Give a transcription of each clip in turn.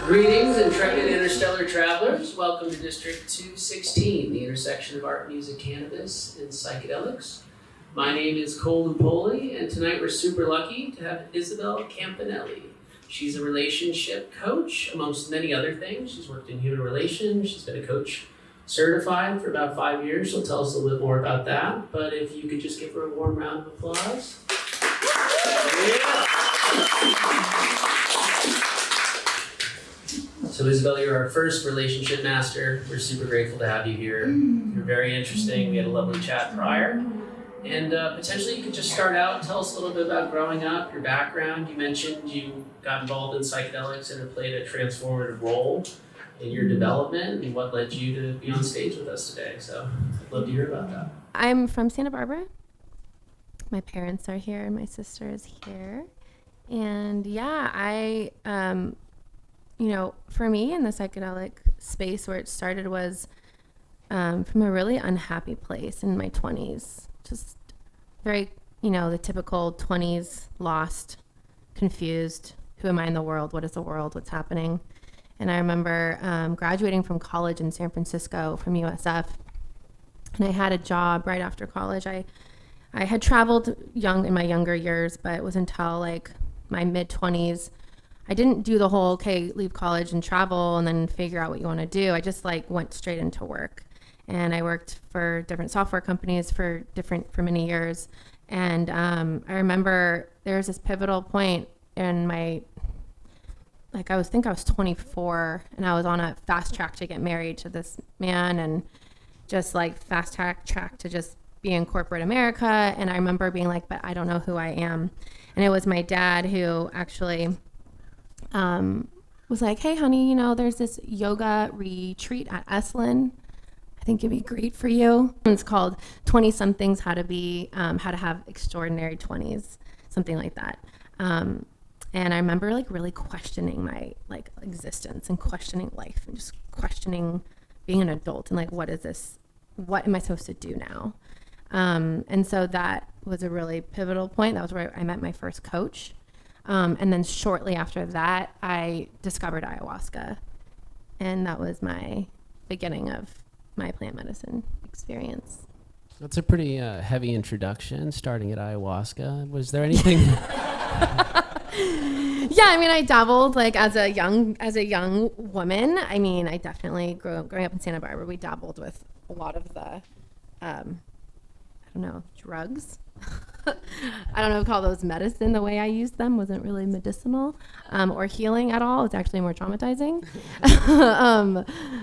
Greetings, intrepid interstellar travelers. Welcome to District 216, the intersection of art, music, cannabis, and psychedelics. My name is Cole Lupoli, and tonight we're super lucky to have Isabel Campanelli. She's a relationship coach, amongst many other things. She's worked in human relations. She's been a coach certified for about 5 years. She'll tell us a little bit more about that. But if you could just give her a warm round of applause. Yeah. So Isabel, you're our first relationship master. We're super grateful to have you here. You're very interesting. We had a lovely chat prior. And potentially you could just start out, tell us a little bit about growing up, your background. You mentioned you got involved in psychedelics and have played a transformative role in your development and what led you to be on stage with us today. So I'd love to hear about that. I'm from Santa Barbara. My parents are here. My sister is here. And for me in the psychedelic space where it started was from a really unhappy place in my 20s. Just very, the typical 20s, lost, confused. Who am I in the world? What is the world? What's happening? And I remember graduating from college in San Francisco from USF. And I had a job right after college. I had traveled in my younger years, but it was until like my mid-20s. I didn't do the whole, leave college and travel and then figure out what you want to do. I just went straight into work. And I worked for different software companies for many years. And I remember there was this pivotal point in my, I was 24 and I was on a fast track to get married to this man and just fast track to just be in corporate America. And I remember being but I don't know who I am. And it was my dad who actually was hey, honey, there's this yoga retreat at Esalen. I think it'd be great for you. It's called 20-somethings, how to have extraordinary 20s, something like that. And I remember really questioning my existence and questioning life and just questioning being an adult and what is this? What am I supposed to do now? And so that was a really pivotal point. That was where I met my first coach. And then shortly after that, I discovered ayahuasca. And that was my beginning of my plant medicine experience. That's a pretty heavy introduction, starting at ayahuasca. Was there anything? Yeah, I dabbled as a young woman. I definitely growing up in Santa Barbara, we dabbled with a lot of the, drugs. I don't know if call those medicine. The way I used them wasn't really medicinal or healing at all. It's actually more traumatizing.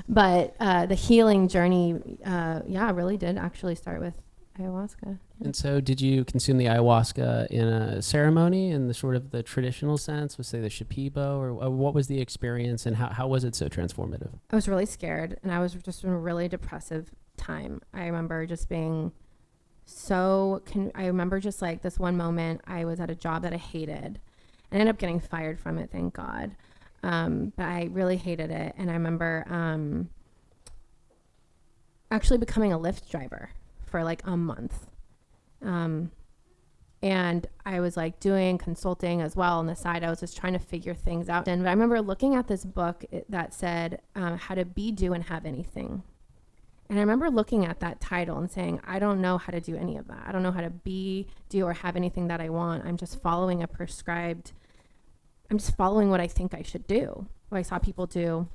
But the healing journey, really did actually start with ayahuasca. And so did you consume the ayahuasca in a ceremony in the sort of the traditional sense, say the Shipibo, or what was the experience and how was it so transformative? I was really scared and I was just in a really depressive time. I remember just being I remember just this one moment I was at a job that I hated. I ended up getting fired from it, thank God. But I really hated it. And I remember actually becoming a Lyft driver for a month. And I was doing consulting as well on the side. I was just trying to figure things out. And I remember looking at this book that said how to be, do, and have anything. And I remember looking at that title and saying, I don't know how to do any of that. I don't know how to be, do, or have anything that I want. I'm just following what I think I should do. What I saw people do,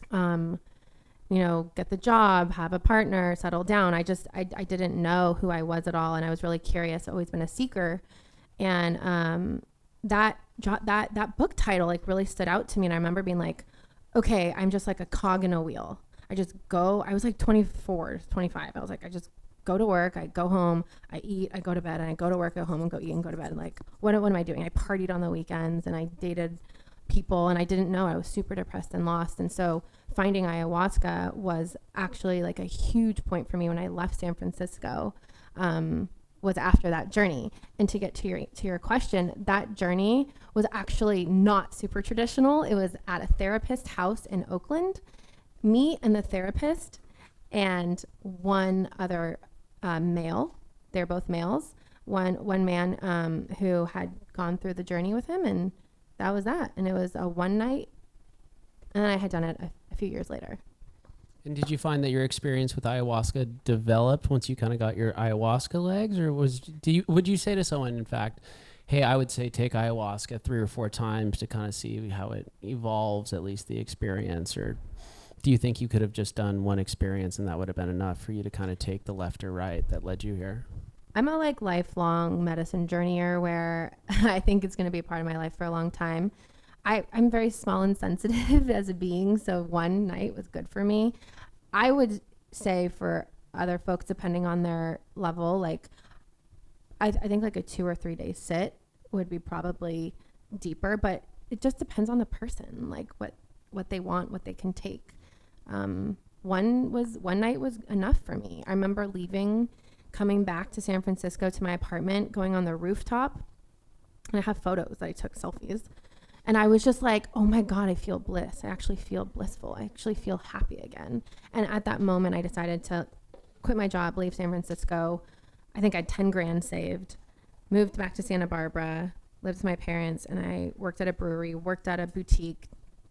get the job, have a partner, settle down. I didn't know who I was at all. And I was really curious. I've always been a seeker. And that book title really stood out to me. And I remember being okay, I'm just a cog in a wheel. I just go, I was 24, 25. I was I just go to work, I go home, I eat, I go to bed, and I go to work, go home, and go eat, and go to bed. And what am I doing? I partied on the weekends, and I dated people, and I didn't know. I was super depressed and lost. And so finding ayahuasca was actually a huge point for me when I left San Francisco, was after that journey. And to get to your question, that journey was actually not super traditional. It was at a therapist's house in Oakland. Me and the therapist and one other male. They're both males. One man who had gone through the journey with him, and that was that. And it was a one night And then I had done it a few years later. And did you find that your experience with ayahuasca developed once you kind of got your ayahuasca legs, or would you say to someone, in fact, hey, I would say take ayahuasca 3 or 4 times to kind of see how it evolves, at least the experience, or do you think you could have just done one experience and that would have been enough for you to kind of take the left or right that led you here? I'm a lifelong medicine journeyer where I think it's going to be a part of my life for a long time. I'm very small and sensitive as a being, so one night was good for me. I would say for other folks, depending on their level, I think a 2 or 3 day sit would be probably deeper, but it just depends on the person, what they want, what they can take. One night was enough for me. I remember coming back to San Francisco to my apartment, going on the rooftop, and I have photos. I took selfies. And I was just like, oh my God, I feel bliss. I actually feel blissful. I actually feel happy again. And at that moment, I decided to quit my job, leave San Francisco. I think I had 10 grand saved, moved back to Santa Barbara, lived with my parents, and I worked at a brewery, worked at a boutique,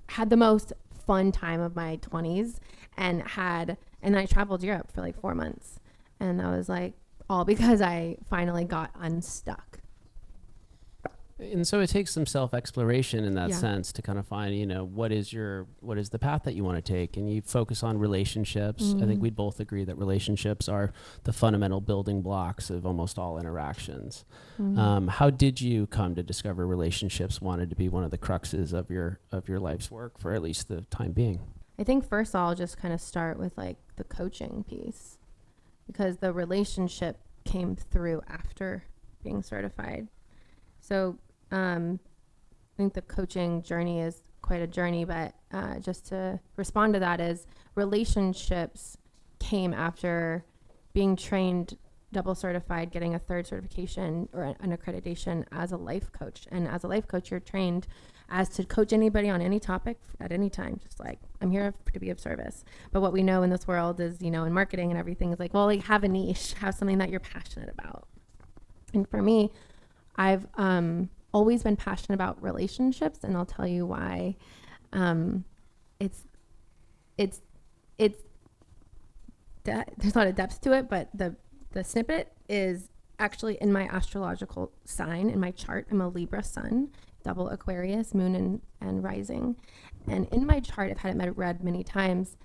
had the most fun time of my 20s, and I traveled Europe for 4 months. And that was all because I finally got unstuck. And so it takes some self-exploration in that sense to kind of find, what is the path that you want to take, and you focus on relationships. Mm-hmm. I think we'd both agree that relationships are the fundamental building blocks of almost all interactions. Mm-hmm. How did you come to discover relationships wanted to be one of the cruxes of your life's work for at least the time being? I think first I'll just kind of start with the coaching piece, because the relationship came through after being certified. So I think the coaching journey is quite a journey, but just to respond to that is relationships came after being trained, double certified, getting a 3rd certification or an accreditation as a life coach. And as a life coach, you're trained as to coach anybody on any topic at any time. Just I'm here to be of service. But what we know in this world is, in marketing and everything is have a niche, have something that you're passionate about. And for me, I've always been passionate about relationships, and I'll tell you why. There's a lot of depth to it, but the snippet is actually in my astrological sign. In my chart, I'm a Libra sun, double Aquarius, moon and rising. And in my chart, I've had it read many times.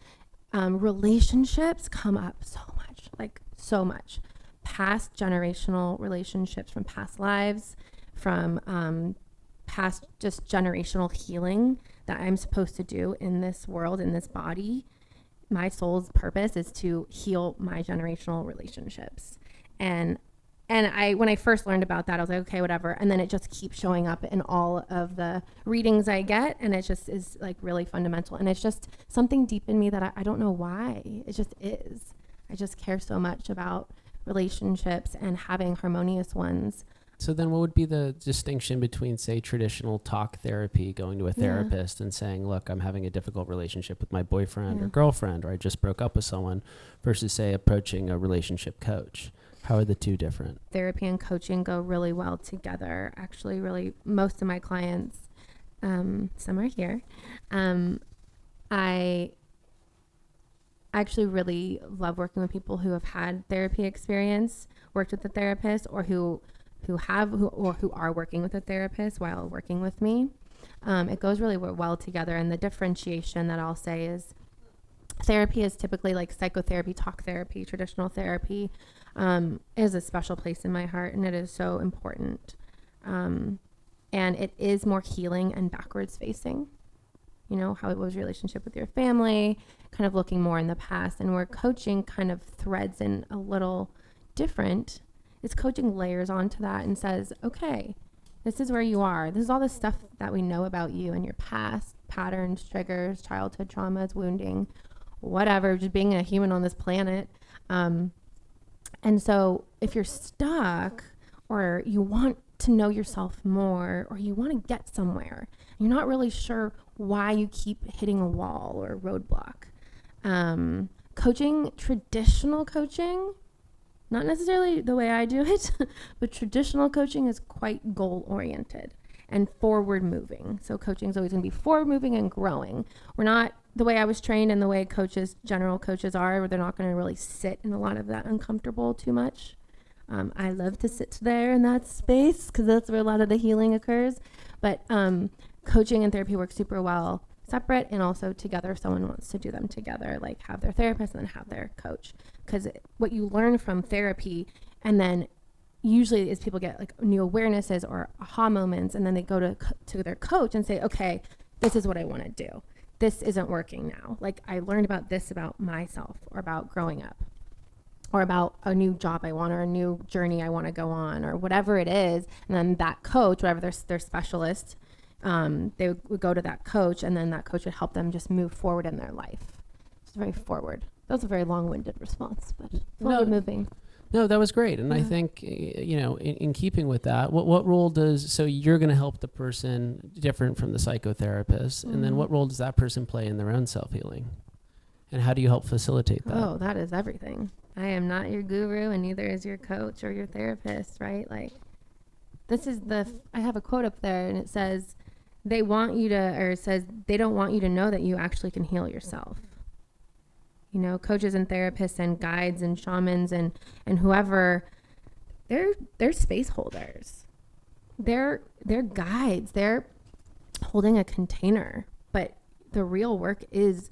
Relationships come up so much. Past generational relationships from past lives, from past just generational healing that I'm supposed to do in this world, in this body. My soul's purpose is to heal my generational relationships. And when I first learned about that, I was like, okay, whatever. And then it just keeps showing up in all of the readings I get. And it just is really fundamental. And it's just something deep in me that I don't know why. It just is. I just care so much about relationships and having harmonious ones. So then what would be the distinction between, say, traditional talk therapy, going to a therapist and saying, look, I'm having a difficult relationship with my boyfriend or girlfriend, or I just broke up with someone, versus, say, approaching a relationship coach? How are the two different? Therapy and coaching go really well together. Actually, really, most of my clients, some are here, I actually really love working with people who have had therapy experience, worked with a therapist, or who are working with a therapist while working with me. It goes really well together. And the differentiation that I'll say is therapy is typically psychotherapy, talk therapy, traditional therapy, is a special place in my heart, and it is so important. And it is more healing and backwards facing. How it was your relationship with your family, kind of looking more in the past. And where coaching kind of threads in a little different, is coaching layers onto that and says, okay, this is where you are. This is all the stuff that we know about you and your past, patterns, triggers, childhood traumas, wounding, whatever, just being a human on this planet. And so if you're stuck, or you want to know yourself more, or you want to get somewhere, you're not really sure why you keep hitting a wall or a roadblock. Coaching, traditional coaching, not necessarily the way I do it, but traditional coaching is quite goal-oriented. and forward moving. So coaching is always going to be forward moving and growing. We're not the way I was trained and the way general coaches are, where they're not going to really sit in a lot of that uncomfortable too much. I love to sit there in that space because that's where a lot of the healing occurs. But coaching and therapy work super well separate and also together if someone wants to do them together, like have their therapist and then have their coach. Because what you learn from therapy, and then usually is people get like new awarenesses or aha moments, and then they go to their coach and say, okay, this is what I want to do. This isn't working now. Like I learned about this about myself or about growing up or about a new job I want or a new journey I want to go on or whatever it is. And then that coach, whatever their specialist, they would go to that coach, and then that coach would help them just move forward in their life. It's very forward. That was a very long-winded response, but forward moving. No, that was great. And Yeah. I think, in keeping with that, what role so you're going to help the person different from the psychotherapist. And then what role does that person play in their own self-healing? And how do you help facilitate that? Oh, that is everything. I am not your guru, and neither is your coach or your therapist, right? Like, I have a quote up there, and it says, they don't want you to know that you actually can heal yourself. You know, coaches and therapists and guides and shamans and whoever, they're space holders. They're guides. They're holding a container. But the real work is,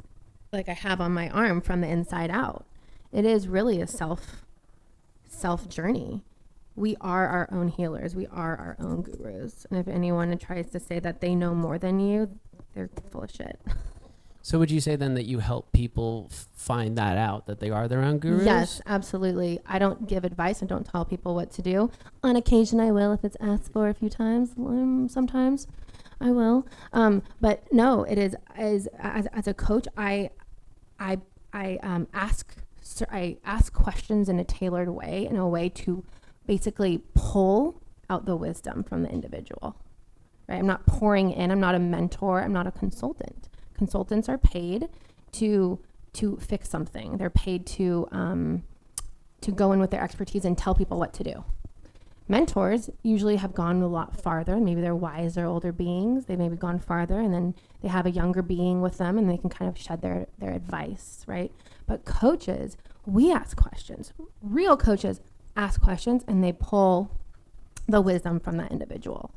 like I have on my arm, from the inside out. It is really a self journey. We are our own healers. We are our own gurus. And if anyone tries to say that they know more than you, they're full of shit. So would you say then that you help people find that out, that they are their own gurus? Yes, absolutely. I don't give advice. I don't tell people what to do. On occasion, I will if it's asked for a few times. Sometimes I will. But no, it is as a coach, I ask questions in a tailored way, in a way to basically pull out the wisdom from the individual. Right? I'm not pouring in. I'm not a mentor. I'm not a consultant. Consultants are paid to fix something. They're paid to go in with their expertise and tell people what to do. Mentors usually have gone a lot farther. Maybe they're wiser, older beings. They maybe gone farther, and then they have a younger being with them, and they can kind of shed their advice, right? But coaches, we ask questions. Real coaches ask questions, and they pull the wisdom from that individual.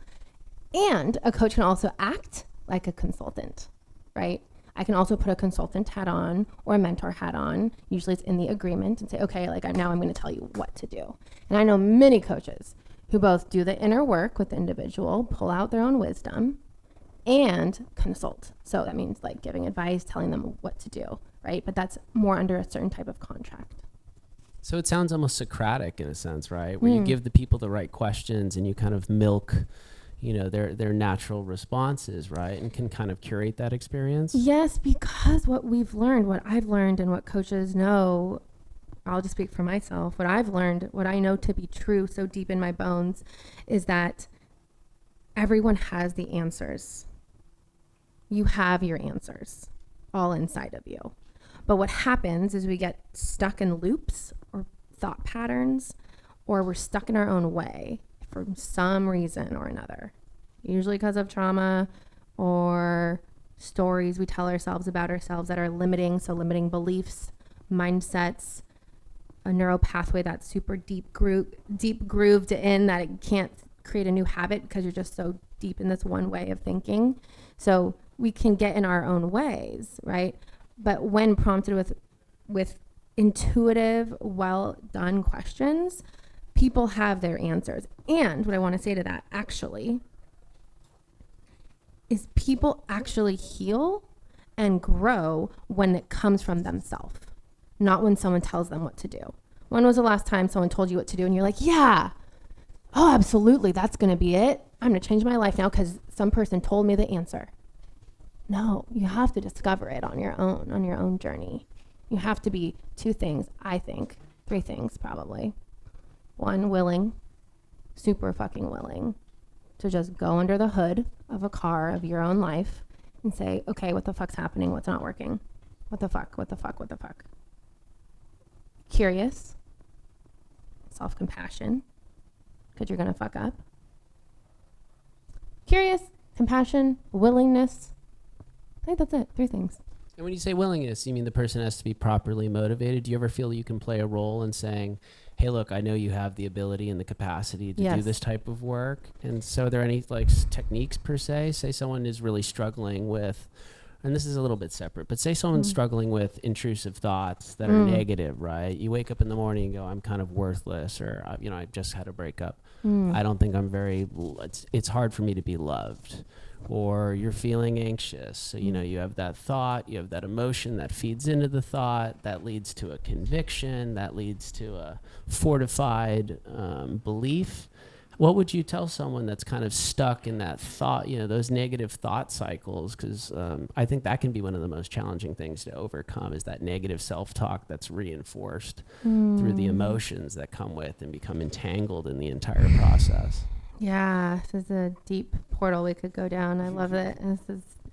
And a coach can also act like a consultant, right? I can also put a consultant hat on or a mentor hat on. Usually it's in the agreement, and say, okay, like I'm going to tell you what to do. And I know many coaches who both do the inner work with the individual, pull out their own wisdom, and consult. So that means like giving advice, telling them what to do, right? But that's more under a certain type of contract. So it sounds almost Socratic in a sense, right? Where you give the people the right questions and you kind of milk, their natural responses, right? And can kind of curate that experience. Yes, because what I've learned and what coaches know, I'll just speak for myself. What I've learned, what I know to be true so deep in my bones, is that everyone has the answers. You have your answers all inside of you. But what happens is we get stuck in loops or thought patterns, or we're stuck in our own way for some reason or another. Usually because of trauma or stories we tell ourselves about ourselves that are limiting. So limiting beliefs, mindsets, a neural pathway that's super deep grooved in that it can't create a new habit because you're just so deep in this one way of thinking. So we can get in our own ways, right? But when prompted with intuitive, well done questions, people have their answers. And what I want to say to that actually is people actually heal and grow when it comes from themselves, not when someone tells them what to do. When was the last time someone told you what to do and you're like, yeah, oh, absolutely, that's going to be it. I'm going to change my life now because some person told me the answer. No, you have to discover it on your own journey. You have to be two things, I think, three things probably. One, willing, super fucking willing to just go under the hood of a car of your own life and say, okay, what the fuck's happening? What's not working? What the fuck? Curious, self-compassion, because you're going to fuck up. curious, compassion, willingness. I think that's it. 3 things. And when you say willingness, you mean the person has to be properly motivated? Do you ever feel you can play a role in saying, hey, look, I know you have the ability and the capacity to do this type of work? And so are there any like techniques per se? Say someone is really struggling with, and this is a little bit separate, but say someone's struggling with intrusive thoughts that are negative, right? You wake up in the morning and go, I'm kind of worthless, or, I just had a breakup. I don't think I'm it's hard for me to be loved. Or you're feeling anxious. So, you have that thought, you have that emotion that feeds into the thought, that leads to a conviction, that leads to a fortified belief. What would you tell someone that's kind of stuck in that thought, those negative thought cycles? Because I think that can be one of the most challenging things to overcome, is that negative self-talk that's reinforced through the emotions that come with and become entangled in the entire process. Yeah, this is a deep portal we could go down. I love it. And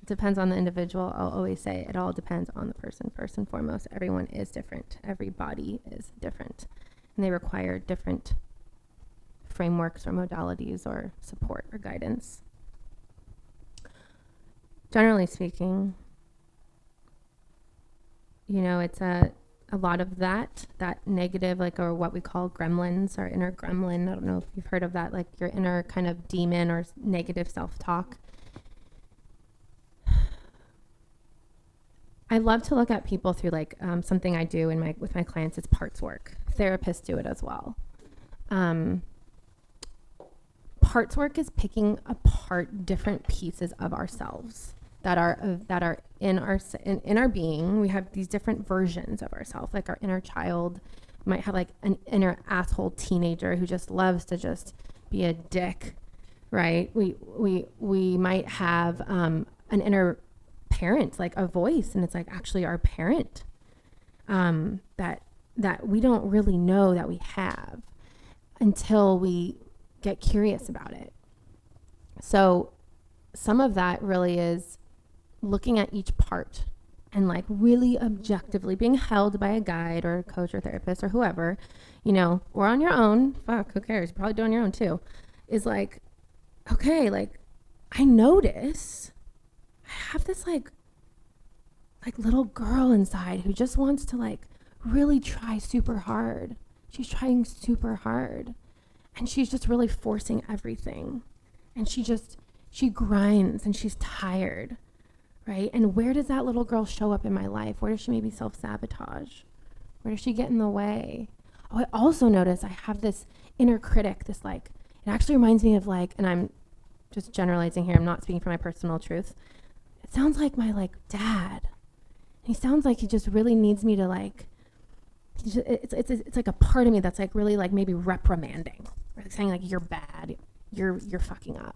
depends on the individual. I'll always say it all depends on the person first and foremost. Everyone is different. Every body is different. And they require different frameworks or modalities or support or guidance. Generally speaking, it's a lot of that negative, or what we call gremlins, our inner gremlin. I don't know if you've heard of that, like your inner kind of demon or negative self-talk. I love to look at people through something I do with my clients. It's parts work. Therapists do it as well. Parts work is picking apart different pieces of ourselves that are in our being. We have these different versions of ourselves, like our inner child might have like an inner asshole teenager who just loves to just be a dick, right? We might have an inner parent, like a voice, and it's like actually our parent that we don't really know that we have until we get curious about it. So some of that really is looking at each part and really objectively being held by a guide or a coach or therapist or whoever, or on your own. Fuck, who cares? You're probably doing your own too. Is okay, I notice I have this little girl inside who just wants to really try super hard. She's trying super hard and she's just really forcing everything. And she grinds and she's tired. Right? And where does that little girl show up in my life? Where does she maybe self-sabotage? Where does she get in the way? Oh, I also notice I have this inner critic, it actually reminds me of and I'm just generalizing here. I'm not speaking from my personal truth. It sounds like my dad. He sounds like he just really needs me to it's like a part of me that's really maybe reprimanding, or saying you're bad, you're fucking up.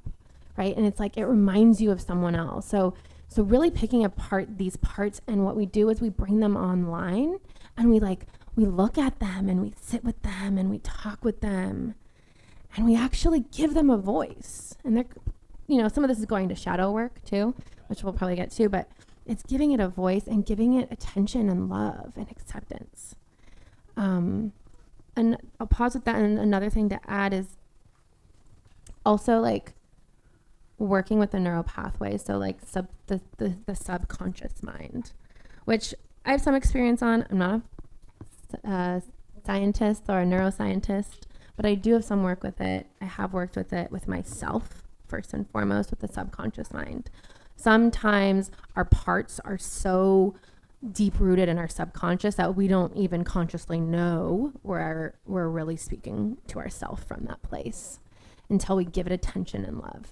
Right? And it's it reminds you of someone else. So really picking apart these parts, and what we do is we bring them online and we look at them and we sit with them and we talk with them and we actually give them a voice. And they're, some of this is going to shadow work too, which we'll probably get to, but it's giving it a voice and giving it attention and love and acceptance. And I'll pause with that. And another thing to add is also working with the neural pathways, so the subconscious mind, which I have some experience on. I'm not a scientist or a neuroscientist, but I do have some work with it. I have worked with it with myself, first and foremost, with the subconscious mind. Sometimes our parts are so deep rooted in our subconscious that we don't even consciously know we're really speaking to ourselves from that place until we give it attention and love.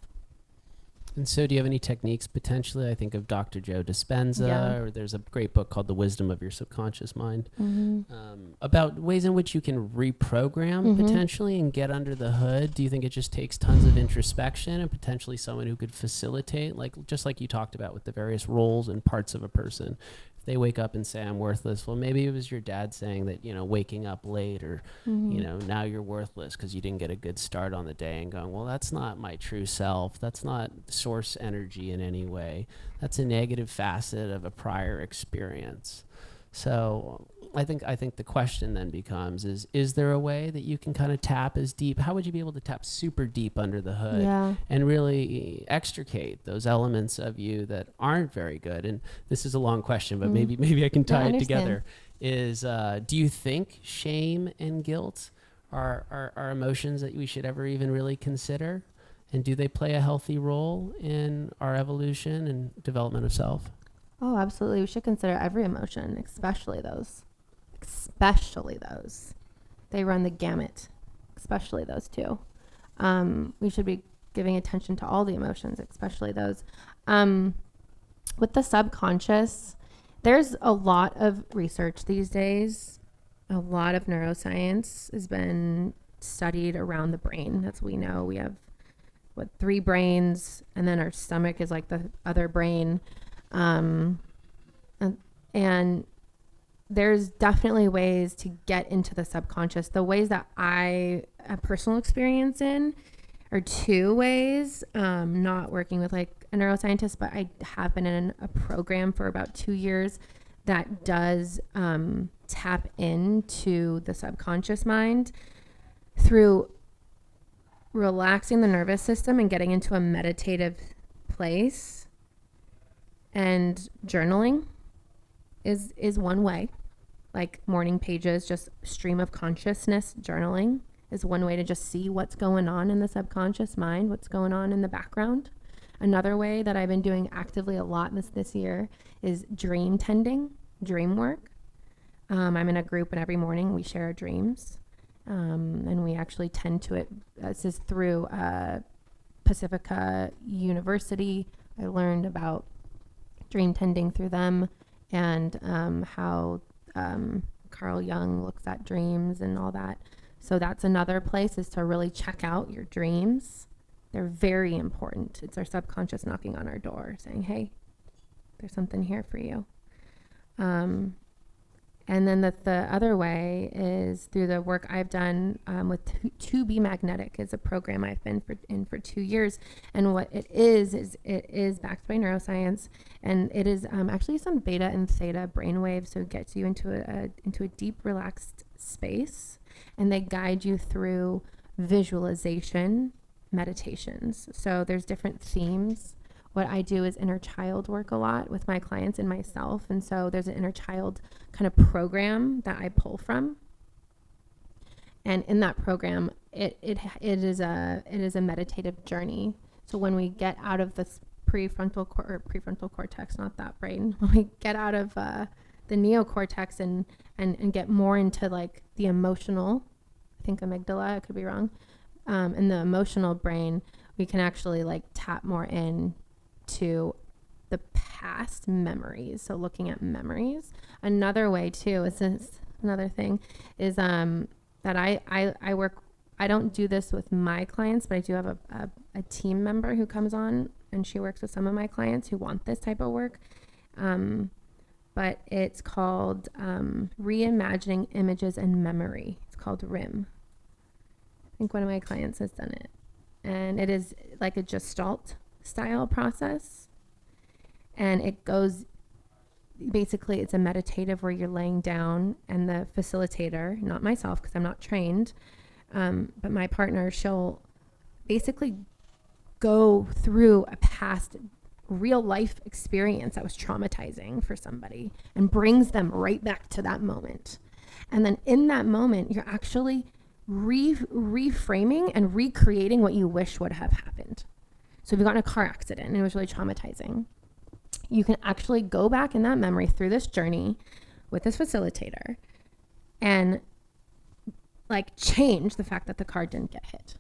And so do you have any techniques potentially? I think of Dr. Joe Dispenza, or there's a great book called The Wisdom of Your Subconscious Mind, about ways in which you can reprogram potentially and get under the hood. Do you think it just takes tons of introspection and potentially someone who could facilitate, just like you talked about with the various roles and parts of a person? If they wake up and say, I'm worthless, well, maybe it was your dad saying that, waking up late, or, now you're worthless because you didn't get a good start on the day, and going, well, that's not my true self. That's not source energy in any way. That's a negative facet of a prior experience. So I think the question then becomes is there a way that you can kind of tap as deep? How would you be able to tap super deep under the hood and really extricate those elements of you that aren't very good? And this is a long question, but maybe I can tie it together. Do you think shame and guilt are emotions that we should ever even really consider? And do they play a healthy role in our evolution and development of self? Oh, absolutely. We should consider every emotion, especially those. Especially those. They run the gamut, especially those two. We should be giving attention to all the emotions, especially those. With the subconscious, there's a lot of research these days. A lot of neuroscience has been studied around the brain. As we know, we have 3 brains, and then our stomach is like the other brain. And there's definitely ways to get into the subconscious. The ways that I have personal experience in are 2 ways. Not working with like a neuroscientist, but I have been in a program for about 2 years that does tap into the subconscious mind through relaxing the nervous system and getting into a meditative place. And journaling is one way, like morning pages, just stream of consciousness journaling is one way to just see what's going on in the subconscious mind, what's going on in the background. Another way that I've been doing actively a lot this year is dream tending, dream work. I'm in a group, and every morning we share our dreams. And we actually tend to it. This is through Pacifica University. I learned about dream tending through them, and how Carl Jung looks at dreams and all that. So that's another place, is to really check out your dreams. They're very important. It's our subconscious knocking on our door saying, hey, there's something here for you. And then the other way is through the work I've done with To Be Magnetic is a program I've been in for 2 years. And what it is it is backed by neuroscience, and it is actually some beta and theta brainwaves. So it gets you into a deep, relaxed space, and they guide you through visualization meditations. So there's different themes. What I do is inner child work a lot with my clients and myself. And so there's an inner child kind of program that I pull from. And in that program, it is a meditative journey. So when we get out of this prefrontal cortex, not that brain, when we get out of the neocortex and get more into like the emotional, I think amygdala, I could be wrong, in the emotional brain, we can actually like tap more in to the past memories. So looking at memories. Another way too is another thing is that I work. I don't do this with my clients, but I do have a team member who comes on, and she works with some of my clients who want this type of work. But it's called Reimagining Images and Memory. It's called RIM. I think one of my clients has done it, and it is like a Gestalt style process, and it goes basically, it's a meditative where you're laying down, and the facilitator, not myself because I'm not trained, but my partner, she'll basically go through a past real life experience that was traumatizing for somebody and brings them right back to that moment. And then in that moment, you're actually reframing and recreating what you wish would have happened. So if you got in a car accident and it was really traumatizing, you can actually go back in that memory through this journey with this facilitator and like change the fact that the car didn't get hit.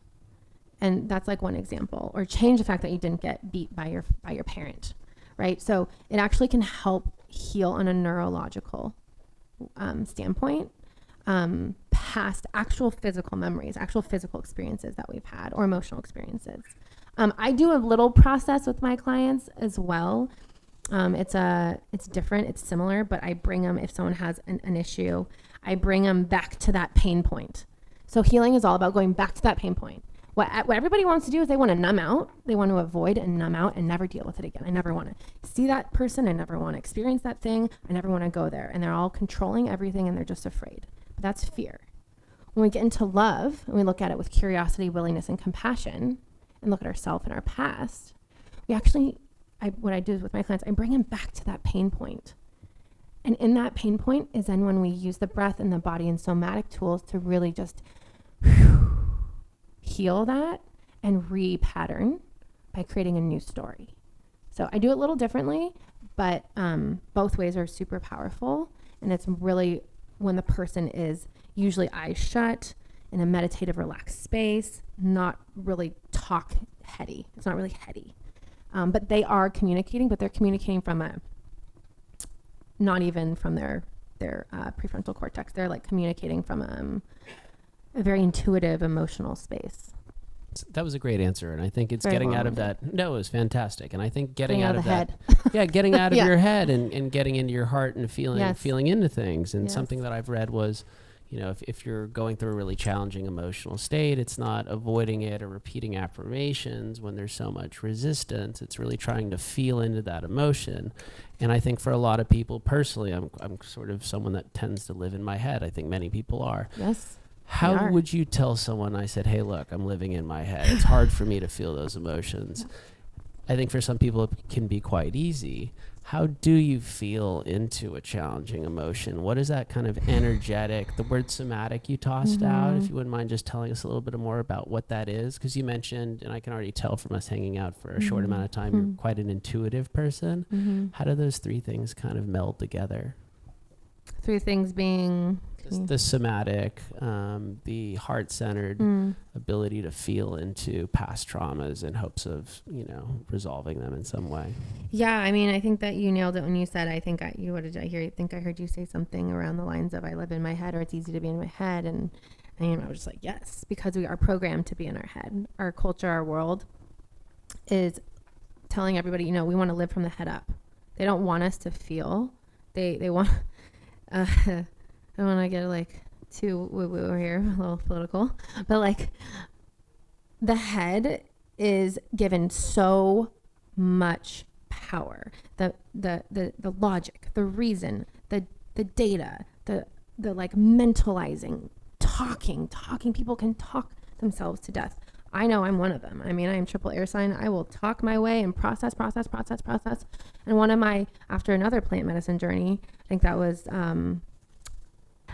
And that's like one example. Or change the fact that you didn't get beat by your parent, right? So it actually can help heal on a neurological standpoint, past actual physical memories, actual physical experiences that we've had, or emotional experiences. I do a little process with my clients as well. It's different, it's similar, but I bring them, if someone has an issue, I bring them back to that pain point. So healing is all about going back to that pain point. What everybody wants to do is they want to numb out. They want to avoid and numb out and never deal with it again. I never want to see that person. I never want to experience that thing. I never want to go there. And they're all controlling everything and they're just afraid. But that's fear. When we get into love and we look at it with curiosity, willingness, and compassion and look at ourselves and our past, we actually, what I do with my clients, I bring them back to that pain point. And in that pain point is then when we use the breath and the body and somatic tools to really just heal that and re-pattern by creating a new story. So I do it a little differently, but both ways are super powerful. And it's really when the person is usually eyes shut in a meditative, relaxed space, not really talk heady. It's not really heady. But they are communicating, but they're communicating from not even from their prefrontal cortex. They're like communicating from a very intuitive, emotional space. That was a great answer, and I think it's getting out of that. No, it was fantastic, and I think getting out of that. Head. Yeah, getting out of your head and getting into your heart and feeling into things. And Yes. something that I've read was, if you're going through a really challenging emotional state, it's not avoiding it or repeating affirmations when there's so much resistance. It's really trying to feel into that emotion. And I think for a lot of people, personally, I'm sort of someone that tends to live in my head. I think many people are. Yes. How would you tell someone, I said, hey, look, I'm living in my head. It's hard for me to feel those emotions. I think for some people it can be quite easy. How do you feel into a challenging emotion? What is that kind of energetic, the word somatic you tossed out, if you wouldn't mind just telling us a little bit more about what that is? Because you mentioned, and I can already tell from us hanging out for a short amount of time, you're quite an intuitive person. How do those three things kind of meld together? Three things being... The somatic, the heart-centered ability to feel into past traumas in hopes of, resolving them in some way. Yeah, I mean, I think that you nailed it when you said, what did I hear? I think I heard you say something around the lines of I live in my head, or it's easy to be in my head. And I was just like, yes, because we are programmed to be in our head. Our culture, our world is telling everybody, we want to live from the head up. They don't want us to feel. They want... I don't want to get too woo-woo here, a little political, but the head is given so much power. The logic, the reason, the data, the mentalizing, talking. People can talk themselves to death. I know I'm one of them. I mean, I am triple air sign. I will talk my way and process. And one of my, after another plant medicine journey, I think that was,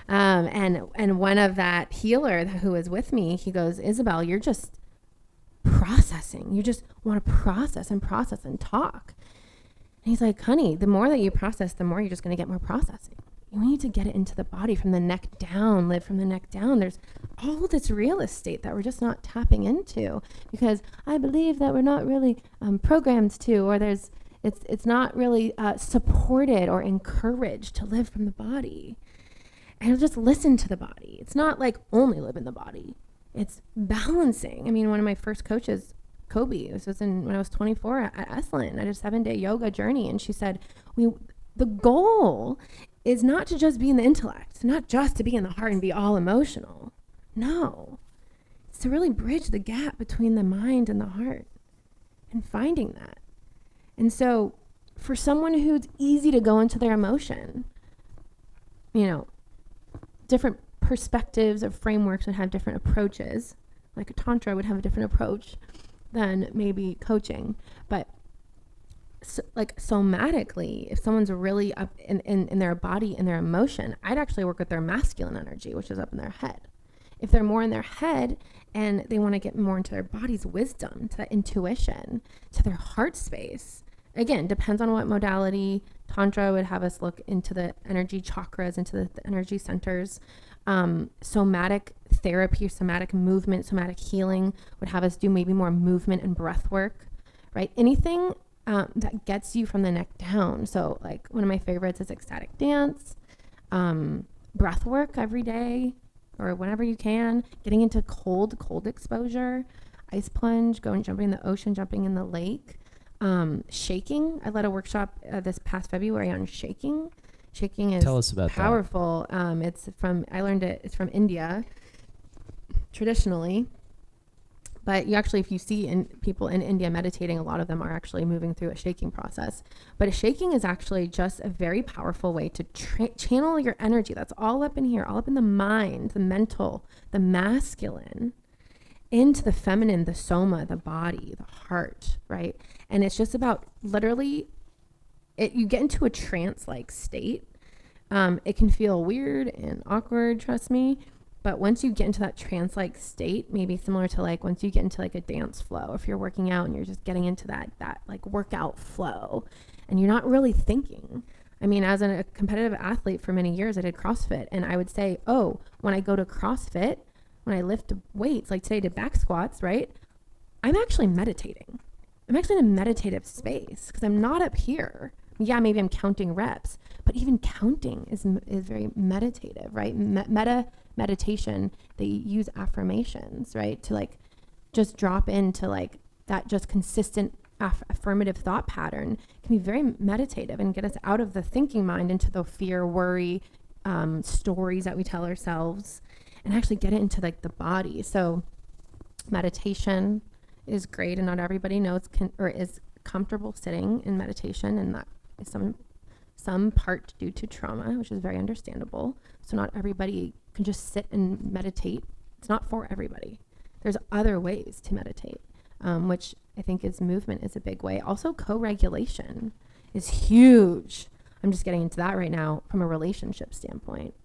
and one of that healer who was with me, he goes, Isabel, you're just processing. You just want to process and talk. And he's like, honey, the more that you process, the more you're just going to get more processing. You need to get it into the body from the neck down, live from the neck down. There's all this real estate that we're just not tapping into because I believe that we're not really programmed to, or it's not really supported or encouraged to live from the body. And just listen to the body. It's not only live in the body. It's balancing. I mean, one of my first coaches, Kobe, this was when I was 24 at Esalen. I did a 7-day yoga journey. And she said, the goal is not to just be in the intellect, not just to be in the heart and be all emotional. No. It's to really bridge the gap between the mind and the heart and finding that. And so for someone who's easy to go into their emotion, different perspectives or frameworks would have different approaches. Like a tantra would have a different approach than maybe coaching. But somatically, if someone's really up in their body, in their emotion, I'd actually work with their masculine energy, which is up in their head. If they're more in their head and they want to get more into their body's wisdom, to that intuition, to their heart space, again, depends on what modality. Tantra would have us look into the energy chakras, into the energy centers. Somatic therapy, somatic movement, somatic healing would have us do maybe more movement and breath work, right? Anything that gets you from the neck down. So one of my favorites is ecstatic dance, breath work every day or whenever you can, getting into cold exposure, ice plunge, jumping in the ocean, jumping in the lake. Shaking. I led a workshop this past February on shaking. Shaking is Tell us about powerful. I learned it's from India traditionally, But you actually, if you see people in India meditating, a lot of them are actually moving through a shaking process. But shaking is actually just a very powerful way to channel your energy. That's all up in here, all up in the mind, the mental, the masculine, into the feminine, the soma, the body, the heart, right? And it's just about literally, you get into a trance-like state. It can feel weird and awkward, trust me. But once you get into that trance-like state, maybe similar to like once you get into like a dance flow, if you're working out and you're just getting into that like workout flow and you're not really thinking. I mean, as a competitive athlete for many years, I did CrossFit, and I would say, oh, when I go to CrossFit, when I lift weights, like today I did back squats, right? I'm actually meditating. I'm actually in a meditative space because I'm not up here. Yeah, maybe I'm counting reps, but even counting is very meditative, right? Meditation, they use affirmations, right? To like just drop into like that just consistent affirmative thought pattern can be very meditative and get us out of the thinking mind into the fear, worry, stories that we tell ourselves, and actually get it into like the body. So meditation is great, and not everybody knows or is comfortable sitting in meditation, and that is some part due to trauma, which is very understandable. So not everybody can just sit and meditate. It's not for everybody. There's other ways to meditate, which I think movement is a big way. Also, co-regulation is huge. I'm just getting into that right now from a relationship standpoint.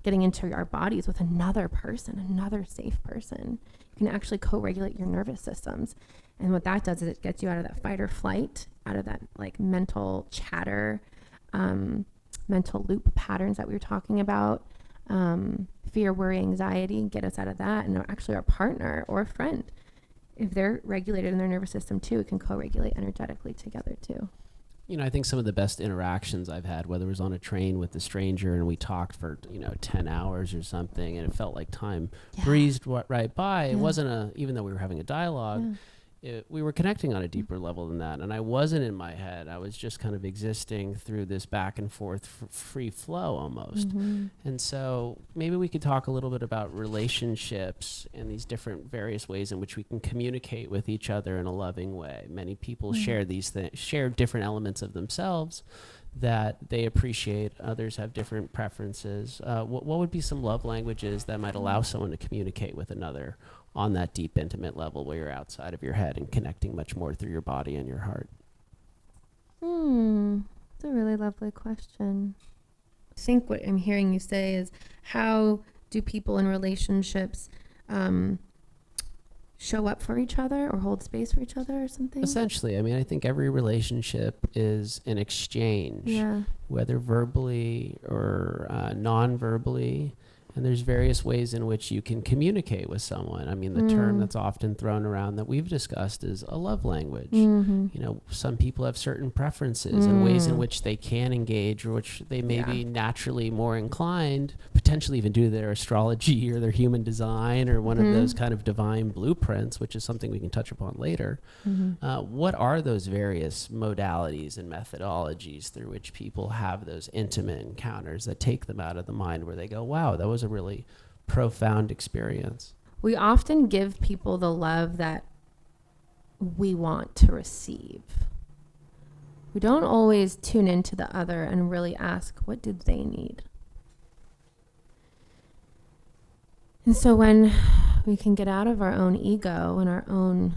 Getting into our bodies with another person, another safe person. You can actually co-regulate your nervous systems. And what that does is it gets you out of that fight or flight, out of that like mental chatter, mental loop patterns that we were talking about, fear, worry, anxiety, get us out of that. And actually our partner or a friend, if they're regulated in their nervous system too, it can co-regulate energetically together too. You know, I think some of the best interactions I've had, whether it was on a train with a stranger and we talked for, 10 hours or something, and it felt like time breezed right by. It wasn't even though we were having a dialogue, we were connecting on a deeper level than that. And I wasn't in my head. I was just kind of existing through this back and forth free flow almost. Mm-hmm. And so maybe we could talk a little bit about relationships and these different various ways in which we can communicate with each other in a loving way. Many people share these things, share different elements of themselves that they appreciate. Others have different preferences. What would be some love languages that might allow someone to communicate with another on that deep, intimate level where you're outside of your head and connecting much more through your body and your heart? It's a really lovely question. I think what I'm hearing you say is, how do people in relationships show up for each other or hold space for each other or something? Essentially, I mean, I think every relationship is an exchange, whether verbally or non-verbally. And there's various ways in which you can communicate with someone. I mean, the term that's often thrown around that we've discussed is a love language. Mm-hmm. Some people have certain preferences and ways in which they can engage, or which they may be naturally more inclined, potentially even due to their astrology or their human design or one of those kind of divine blueprints, which is something we can touch upon later. What are those various modalities and methodologies through which people have those intimate encounters that take them out of the mind where they go, wow, that was a really profound experience? We often give people the love that we want to receive. We don't always tune into the other and really ask, what do they need? And so when we can get out of our own ego and our own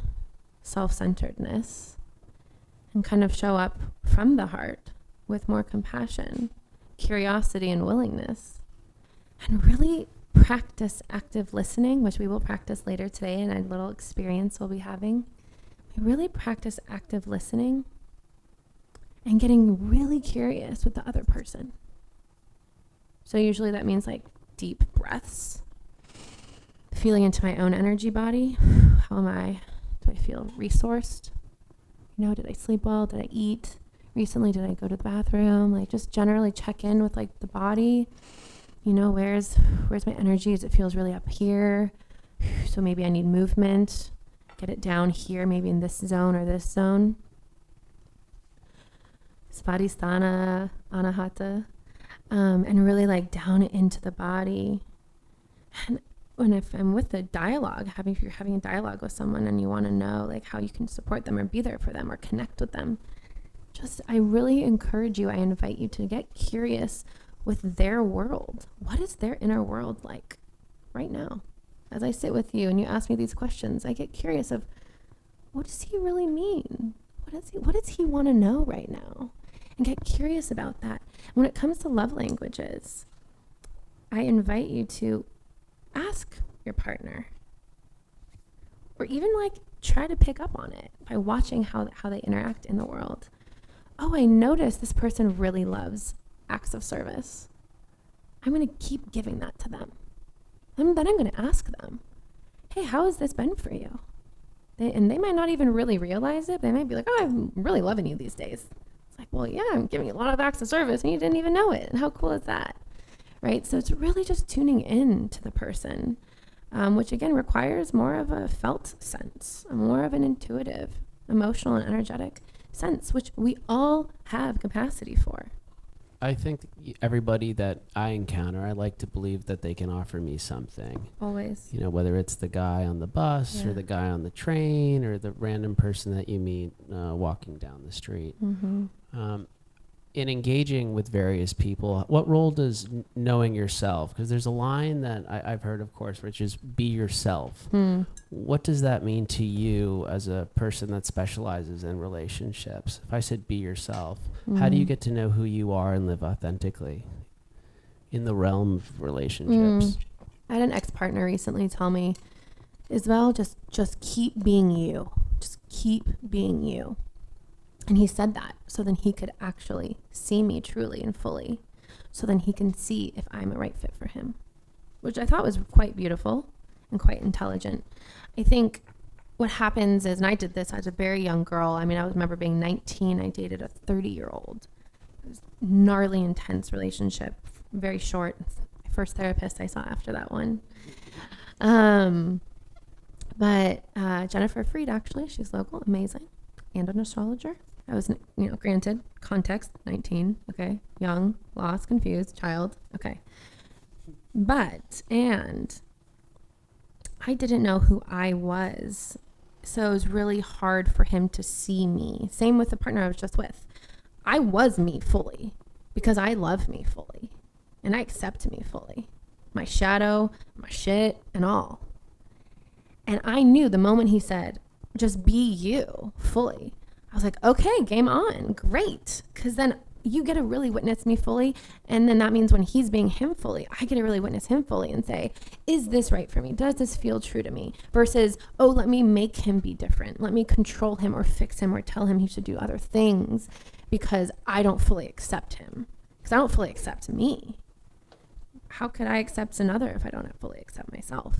self-centeredness and kind of show up from the heart with more compassion, curiosity, and willingness, and really practice active listening, which we will practice later today in a little experience we'll be having. We really practice active listening and getting really curious with the other person. So usually that means like deep breaths, feeling into my own energy body. How am I? Do I feel resourced? Did I sleep well? Did I eat? Recently, did I go to the bathroom? Like just generally check in with like the body. Where's my energy? It feels really up here. So maybe I need movement. Get it down here, maybe in this zone or this zone. Svadhisthana, Anahata. And really like down into the body. And if I'm with a dialogue, if you're having a dialogue with someone and you want to know like how you can support them or be there for them or connect with them, I really encourage you, I invite you to get curious with their world. What is their inner world like right now? As I sit with you and you ask me these questions, I get curious of, what does he really mean? What does he want to know right now? And get curious about that. When it comes to love languages, I invite you to ask your partner, or even like try to pick up on it by watching how they interact in the world. Oh, I noticed this person really loves acts of service. I'm going to keep giving that to them. And then I'm going to ask them, hey, how has this been for you? And they might not even really realize it. They might be like, oh, I'm really loving you these days. It's like, well, yeah, I'm giving you a lot of acts of service and you didn't even know it. And how cool is that? Right? So it's really just tuning in to the person, which again requires more of a felt sense, more of an intuitive, emotional, and energetic sense, which we all have capacity for. I think everybody that I encounter, I like to believe that they can offer me something. Always. You know, whether it's the guy on the bus or the guy on the train or the random person that you meet walking down the street. Mm-hmm. In engaging with various people, what role does knowing yourself? Because there's a line that I've heard, of course, which is be yourself. What does that mean to you as a person that specializes in relationships? If I said be yourself, how do you get to know who you are and live authentically in the realm of relationships? I had an ex-partner recently tell me, Isabel, just keep being you. Just keep being you. And he said that so then he could actually see me truly and fully, so then he can see if I'm a right fit for him, which I thought was quite beautiful and quite intelligent. I think what happens is, and I did this as a very young girl. I mean, I remember being 19, I dated a 30-year-old. It was a gnarly, intense relationship, very short. My first therapist I saw after that one. But Jennifer Freed, actually, she's local, amazing, and an astrologer. I was, granted, context, 19, okay, young, lost, confused, child, okay. And I didn't know who I was, so it was really hard for him to see me. Same with the partner I was just with. I was me fully because I love me fully, and I accept me fully. My shadow, my shit, and all. And I knew the moment he said, just be you fully, I was like, okay, game on. Great. Because then you get to really witness me fully. And then that means when he's being him fully, I get to really witness him fully and say, is this right for me? Does this feel true to me? Versus, oh, let me make him be different. Let me control him or fix him or tell him he should do other things because I don't fully accept him. Because I don't fully accept me. How could I accept another if I don't fully accept myself?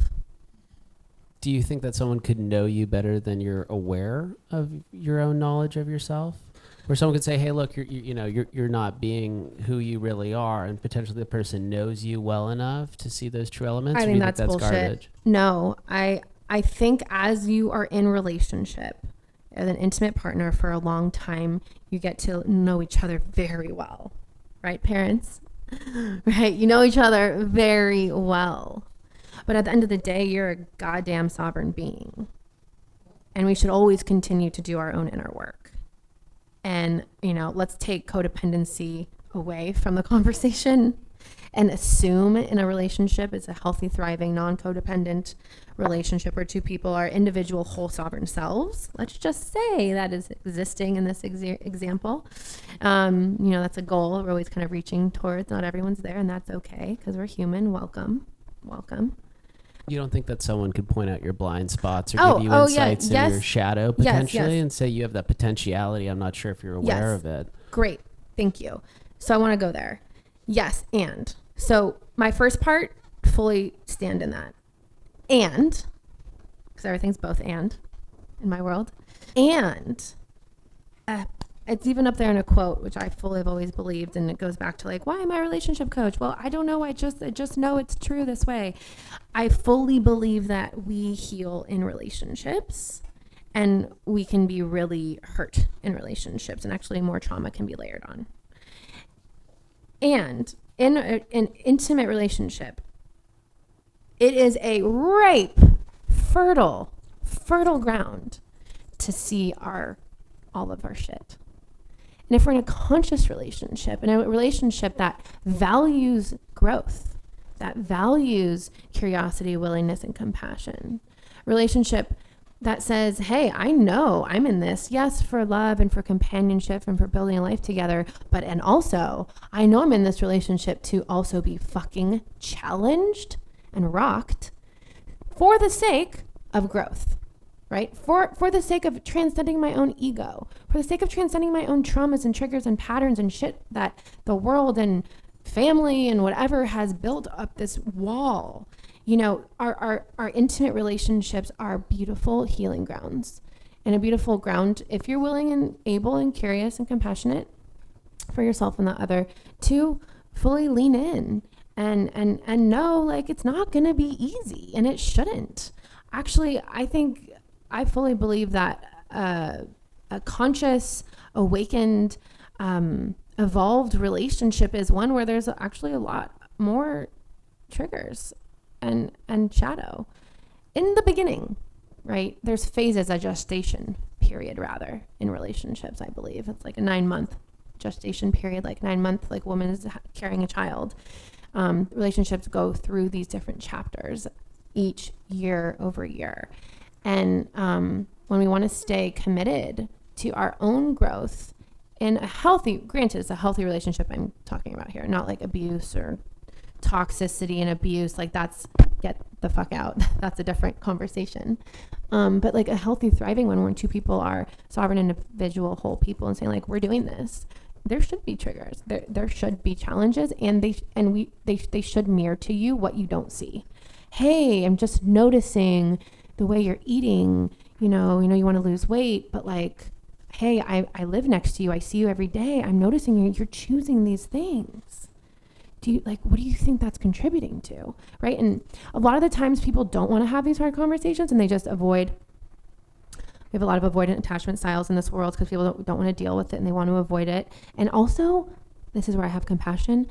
Do you think that someone could know you better than you're aware of your own knowledge of yourself? Where someone could say, hey, look, you're not being who you really are, and potentially the person knows you well enough to see those true elements? I think that's bullshit. Garbage? No, I think as you are in relationship as an intimate partner for a long time, you get to know each other very well. Right, parents? Right? You know each other very well. But at the end of the day, you're a goddamn sovereign being. And we should always continue to do our own inner work. And, let's take codependency away from the conversation and assume in a relationship it's a healthy, thriving, non-codependent relationship where two people are individual, whole, sovereign selves. Let's just say that is existing in this example. That's a goal we're always kind of reaching towards. Not everyone's there, and that's okay because we're human. Welcome. You don't think that someone could point out your blind spots or give you insights in your shadow potentially and say you have that potentiality? I'm not sure if you're aware of it. Great. Thank you. So I want to go there. Yes. And so my first part, fully stand in that. And, because everything's both and in my world. And it's even up there in a quote, which I fully have always believed. And it goes back to why am I a relationship coach? Well, I don't know. I just know it's true this way. I fully believe that we heal in relationships and we can be really hurt in relationships, and actually more trauma can be layered on. And in an intimate relationship, It is a ripe, fertile ground to see all of our shit. And if we're in a conscious relationship, in a relationship that values growth, that values curiosity, willingness, and compassion, a relationship that says, hey, I know I'm in this, yes, for love and for companionship and for building a life together, and also I know I'm in this relationship to also be fucking challenged and rocked for the sake of growth, right? For the sake of transcending my own ego, for the sake of transcending my own traumas and triggers and patterns and shit that the world and family and whatever has built up this wall. You know, our intimate relationships are beautiful healing grounds, and a beautiful ground if you're willing and able and curious and compassionate for yourself and the other to fully lean in and know, like, it's not going to be easy, and it shouldn't. Actually, I fully believe that a conscious, awakened, evolved relationship is one where there's actually a lot more triggers and shadow in the beginning, right? There's phases, a gestation period rather in relationships. I believe it's like a 9-month gestation period, like 9 month, like woman is carrying a child. Relationships go through these different chapters each year over year. And when we want to stay committed to our own growth in a healthy, granted it's a healthy relationship I'm talking about here, not like abuse or toxicity and abuse, like that's, get the fuck out. That's a different conversation. But like a healthy, thriving one where two people are sovereign, individual, whole people and saying like, we're doing this. There should be triggers. There should be challenges, and they should mirror to you what you don't see. Hey, I'm just noticing the way you're eating. You know, you want to lose weight, but like, hey, I live next to you. I see you every day. I'm noticing you're choosing these things. What do you think that's contributing to? Right. And a lot of the times people don't want to have these hard conversations and they just avoid. We have a lot of avoidant attachment styles in this world because people don't want to deal with it and they want to avoid it. And also, this is where I have compassion.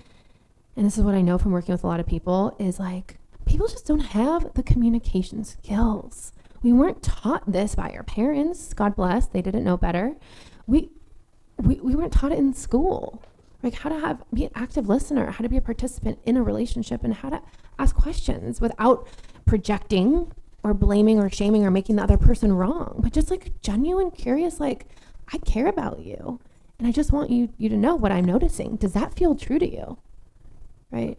And this is what I know from working with a lot of people is like, people just don't have the communication skills. We weren't taught this by our parents. God bless. They didn't know better. We weren't taught it in school. Like how to be an active listener, how to be a participant in a relationship, and how to ask questions without projecting or blaming or shaming or making the other person wrong, but just like genuine, curious, like, I care about you and I just want you to know what I'm noticing. Does that feel true to you? Right?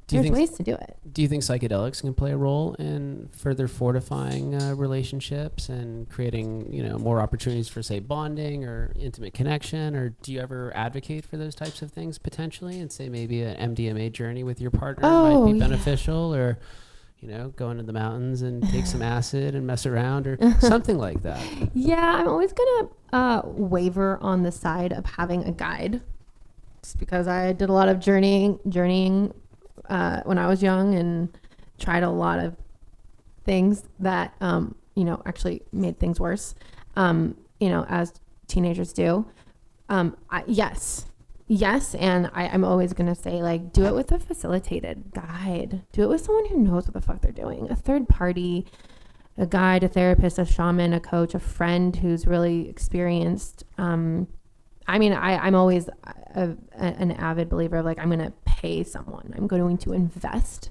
There's ways to do it. Do you think psychedelics can play a role in further fortifying relationships and creating, more opportunities for, say, bonding or intimate connection? Or do you ever advocate for those types of things potentially and say maybe an MDMA journey with your partner might be beneficial, or, go into the mountains and take some acid and mess around or something like that? Yeah, I'm always going to waver on the side of having a guide just because I did a lot of journeying when I was young and tried a lot of things that, actually made things worse, as teenagers do. Yes. And I'm always going to say, like, do it with a facilitated guide. Do it with someone who knows what the fuck they're doing. A third party, a guide, a therapist, a shaman, a coach, a friend who's really experienced. I'm always an avid believer of like, I'm going to pay someone. I'm going to invest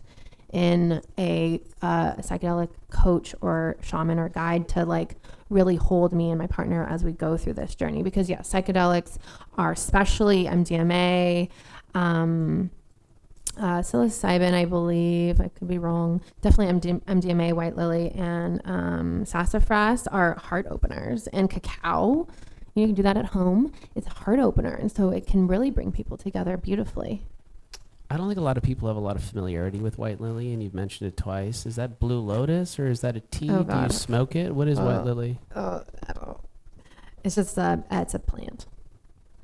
in a psychedelic coach or shaman or guide to like really hold me and my partner as we go through this journey. Because psychedelics are, especially MDMA, psilocybin, I believe, I could be wrong, definitely MDMA, white lily, and sassafras are heart openers, and cacao. You can do that at home. It's a heart opener. And so it can really bring people together beautifully. I don't think a lot of people have a lot of familiarity with white lily, and you've mentioned it twice. Is that blue lotus or is that a tea? Oh, do you smoke it? What is white lily? I don't know. It's just it's a plant.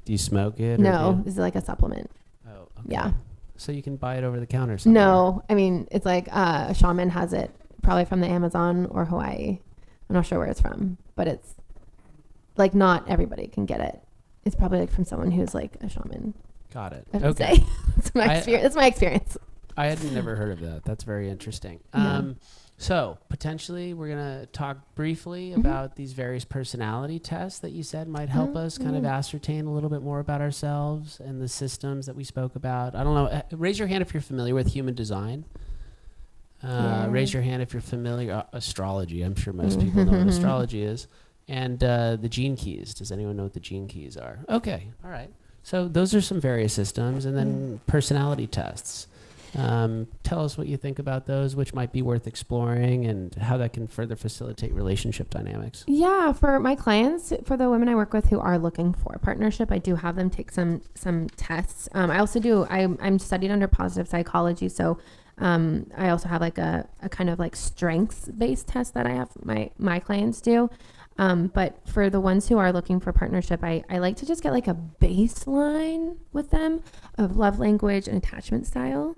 Do you smoke it? No, it's like a supplement. Oh, okay. Yeah. So you can buy it over the counter somewhere. No, I mean, it's like a shaman has it probably from the Amazon or Hawaii. I'm not sure where it's from, but it's like not everybody can get it. It's probably like from someone who's like a shaman. Got it. I would Okay. say. That's my experience. I had never heard of that. That's very interesting. Yeah. So potentially we're going to talk briefly about these various personality tests that you said might help us kind of ascertain a little bit more about ourselves and the systems that we spoke about. I don't know. Raise your hand if you're familiar with human design. Raise your hand if you're familiar. Astrology. I'm sure most people know what astrology is. And the gene keys. Does anyone know what the gene keys are? Okay. All right. So those are some various systems. And then personality tests. Tell us what you think about those, which might be worth exploring, and how that can further facilitate relationship dynamics. Yeah, for my clients, for the women I work with who are looking for a partnership, I do have them take some tests. I also do. I'm studied under positive psychology, so I also have like a kind of like strengths-based test that I have my clients do. But for the ones who are looking for partnership, I like to just get like a baseline with them of love language and attachment style.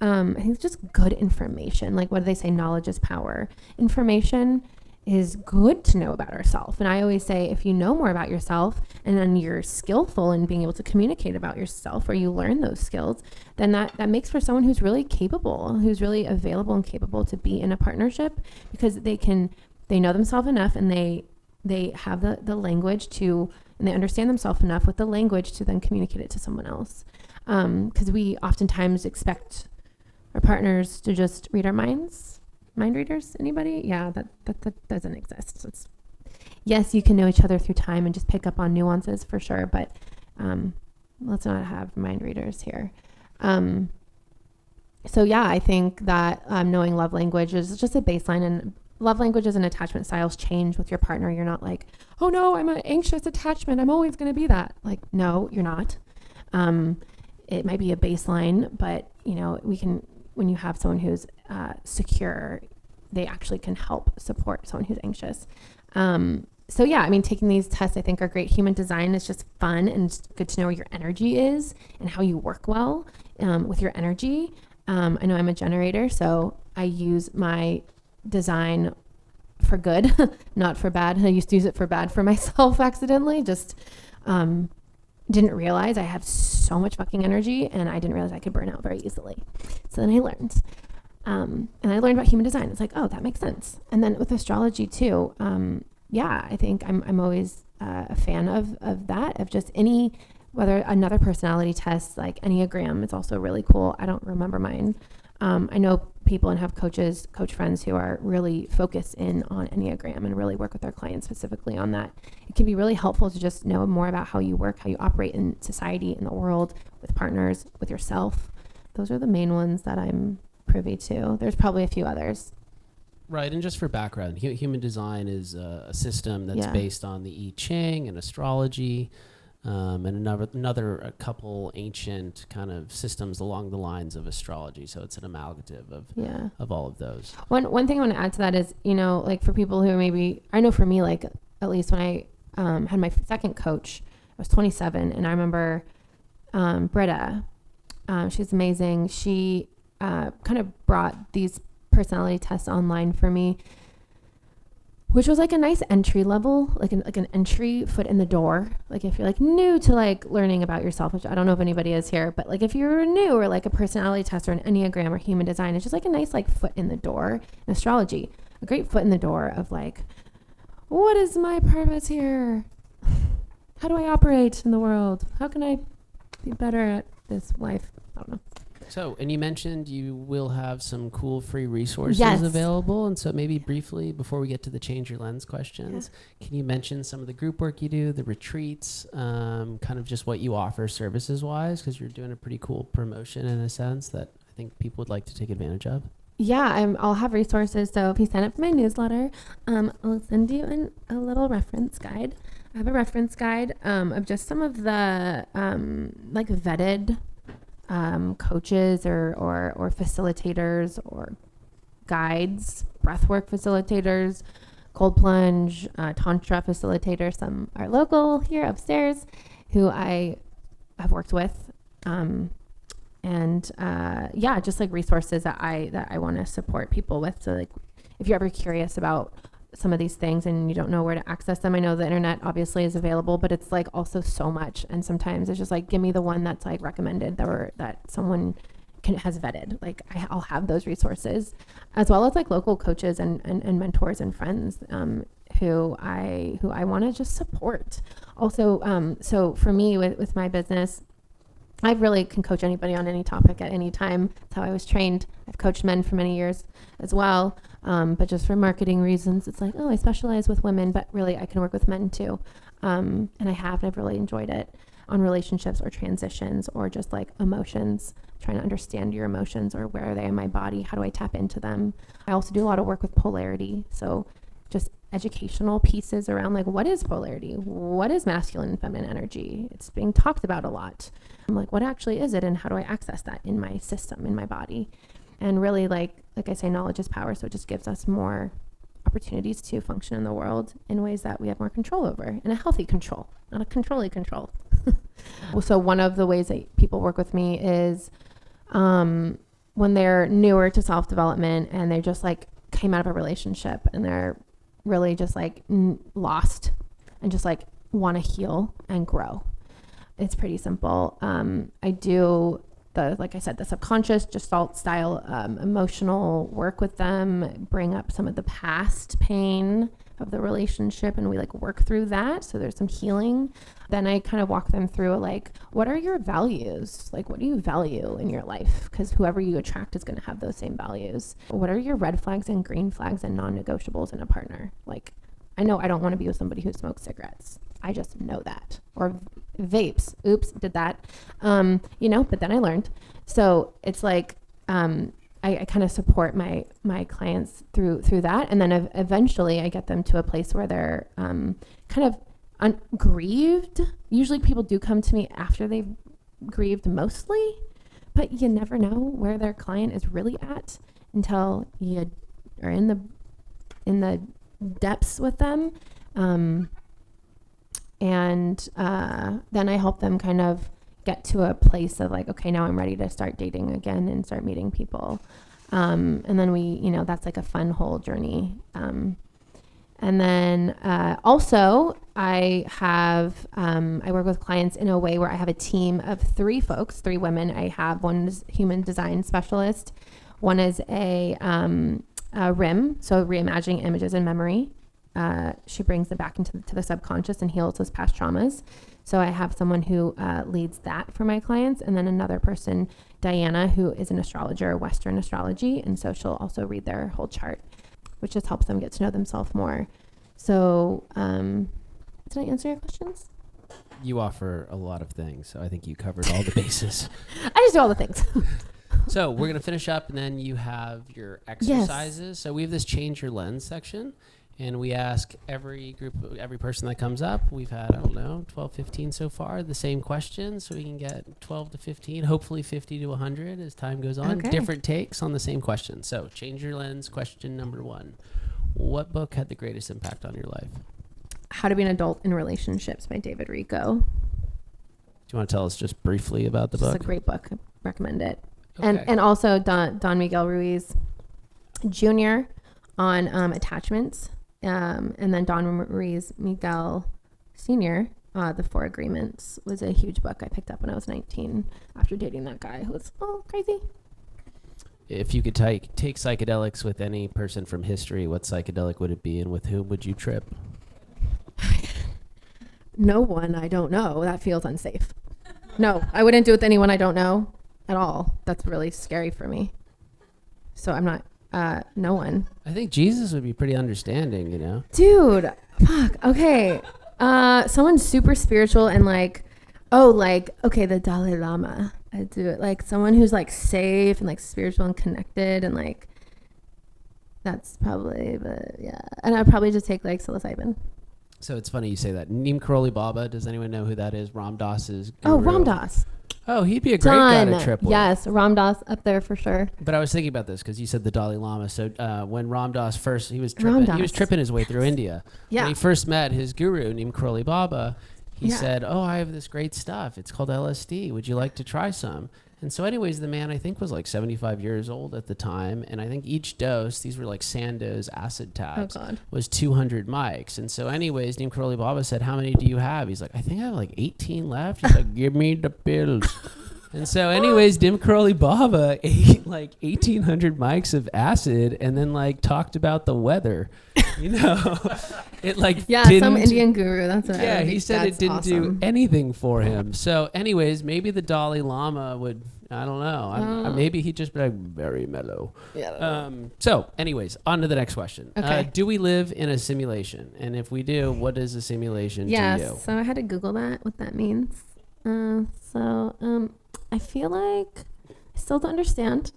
I think it's just good information. Like, what do they say? Knowledge is power. Information is good to know about ourselves. And I always say, if you know more about yourself and then you're skillful in being able to communicate about yourself, or you learn those skills, then that makes for someone who's really capable, who's really available and capable to be in a partnership, because they know themselves enough, and they have the language to, and they understand themselves enough with the language to then communicate it to someone else. Because we oftentimes expect our partners to just read our minds. Mind readers, anybody? Yeah, that doesn't exist. Yes, you can know each other through time and just pick up on nuances for sure, but let's not have mind readers here. So yeah, I think that knowing love language is just a baseline, and love languages and attachment styles change with your partner. You're not like, oh no, I'm an anxious attachment, I'm always going to be that. Like, no, you're not. It might be a baseline, but when you have someone who's secure, they actually can help support someone who's anxious. So yeah, I mean, taking these tests I think are great. Human design is just fun, and it's good to know where your energy is and how you work well with your energy. I know I'm a generator, so I use my design for good, not for bad. I used to use it for bad for myself accidentally. Just didn't realize I have so much fucking energy, and I didn't realize I could burn out very easily. So then I learned. And I learned about human design. It's like, oh, that makes sense. And then with astrology too, yeah, I think I'm always a fan of that, of just whether another personality test like Enneagram is also really cool. I don't remember mine. I know people and have coach friends who are really focused in on Enneagram and really work with their clients specifically on that. It can be really helpful to just know more about how you work, how you operate in society, in the world, with partners, with yourself. Those are the main ones that I'm privy to. There's probably a few others. Right, and just for background, human design is a system that's based on the I Ching and astrology, and a couple ancient kind of systems along the lines of astrology. So it's an amalgamative of all of those. One thing I want to add to that is, like for people who maybe, I know for me, like at least when I had my second coach, I was 27, and I remember Britta, she's amazing. She kind of brought these personality tests online for me, which was like a nice entry level, like an entry foot in the door. Like if you're like new to like learning about yourself, which I don't know if anybody is here, but like if you're new, or like a personality test or an Enneagram or human design, it's just like a nice like foot in the door in astrology, a great foot in the door of like, what is my purpose here? How do I operate in the world? How can I be better at this life? I don't know. So, and you mentioned you will have some cool free resources available. And so maybe briefly, before we get to the change your lens questions, can you mention some of the group work you do, the retreats, kind of just what you offer services wise? Because you're doing a pretty cool promotion in a sense that I think people would like to take advantage of. Yeah, I'll have resources. So if you sign up for my newsletter, I'll send you a little reference guide. I have a reference guide of just some of the like vetted coaches or facilitators or guides, breathwork facilitators, cold plunge, tantra facilitators. Some are local here upstairs who I have worked with. Just like resources that I want to support people with. So like if you're ever curious about some of these things and you don't know where to access them, I know the internet obviously is available, but it's like also so much, and sometimes it's just like, give me the one that's like recommended that someone has vetted. Like I'll have those resources, as well as like local coaches and mentors and friends who I want to just support. Also, so for me with my business, I really can coach anybody on any topic at any time. That's how I was trained. I've coached men for many years as well. But just for marketing reasons, it's like, oh, I specialize with women, but really I can work with men too. And I've really enjoyed it on relationships or transitions or just like emotions, trying to understand your emotions or where are they in my body? How do I tap into them? I also do a lot of work with polarity. So just educational pieces around like, what is polarity? What is masculine and feminine energy? It's being talked about a lot. I'm like, what actually is it? And how do I access that in my system, in my body? And really like I say, knowledge is power. So it just gives us more opportunities to function in the world in ways that we have more control over, and a healthy control, not a controlling control. So one of the ways that people work with me is when they're newer to self-development and they just like came out of a relationship and they're really just like lost and just like want to heal and grow. It's pretty simple. I do like I said, the subconscious Gestalt style emotional work with them, bring up some of the past pain of the relationship, and we like work through that. So there's some healing. Then I kind of walk them through like, what are your values? Like, what do you value in your life? Because whoever you attract is going to have those same values. What are your red flags and green flags and non-negotiables in a partner? Like, I know I don't want to be with somebody who smokes cigarettes. I just know that. Or vapes. Oops, did that. But then I learned. So it's like, I kind of support my clients through that. And then eventually I get them to a place where they're kind of grieved. Usually people do come to me after they've grieved mostly, but you never know where their client is really at until you are in the depths with them. And then I help them kind of get to a place of like, okay, now I'm ready to start dating again and start meeting people. And then we, that's like a fun whole journey. And then also I work with clients in a way where I have a team of 3 women. I have one is human design specialist. One is a RIM, so reimagining images and memory. She brings them back into the subconscious and heals those past traumas. So I have someone who leads that for my clients, and then another person, Diana, who is an astrologer, Western astrology, and so she'll also read their whole chart, which just helps them get to know themselves more. So did I answer your questions? You offer a lot of things, so I think you covered all the bases. I just do all the things. So we're going to finish up, and then you have your exercises. Yes. So we have this change your lens section. And we ask every person that comes up, we've had, 12, 15 so far, the same questions. So we can get 12 to 15, hopefully 50 to 100 as time goes on. Okay. Different takes on the same question. So change your lens, question number 1. What book had the greatest impact on your life? How to Be an Adult in Relationships by David Rico. Do you want to tell us just briefly about the book? It's a great book. I recommend it. Okay. And also Don Miguel Ruiz Jr. on attachments. And then Don Ruiz Miguel Sr., The 4 Agreements, was a huge book I picked up when I was 19 after dating that guy who was crazy. If you could take psychedelics with any person from history, what psychedelic would it be, and with whom would you trip? No one I don't know. That feels unsafe. No, I wouldn't do it with anyone I don't know at all. That's really scary for me. So I'm not... no one. I think Jesus would be pretty understanding, Dude, fuck. Okay. Someone super spiritual and the Dalai Lama. I'd do it. Like someone who's like safe and like spiritual and connected and like that's probably, but yeah. And I'd probably just take like psilocybin. So it's funny you say that. Neem Karoli Baba, does anyone know who that is? Ram Dass's guru. Oh, Ram Dass. Oh, he'd be a great guy to trip with. Yes, Ram Dass up there for sure. But I was thinking about this because you said the Dalai Lama. So when Ram Dass first, he was tripping his way through India. Yeah. When he first met his guru, Neem Karoli Baba, he said, I have this great stuff. It's called LSD. Would you like to try some? And so anyways, the man I think was like 75 years old at the time. And I think each dose, these were like Sandoz acid tabs, was 200 mics. And so anyways, Neem Karoli Baba said, how many do you have? He's like, I think I have like 18 left. He's like, give me the pills. And so anyways, Dim Crowley Baba ate like 1,800 mics of acid and then like talked about the weather. You know, it like some Indian guru. That's what yeah, he said it didn't do anything for him. So anyways, maybe the Dalai Lama would, I don't know. Maybe he'd just be like very mellow. Yeah. So anyways, on to the next question. Okay. Do we live in a simulation? And if we do, what is a simulation to you? Yes. So I had to Google that, what that means. I feel like I still don't understand,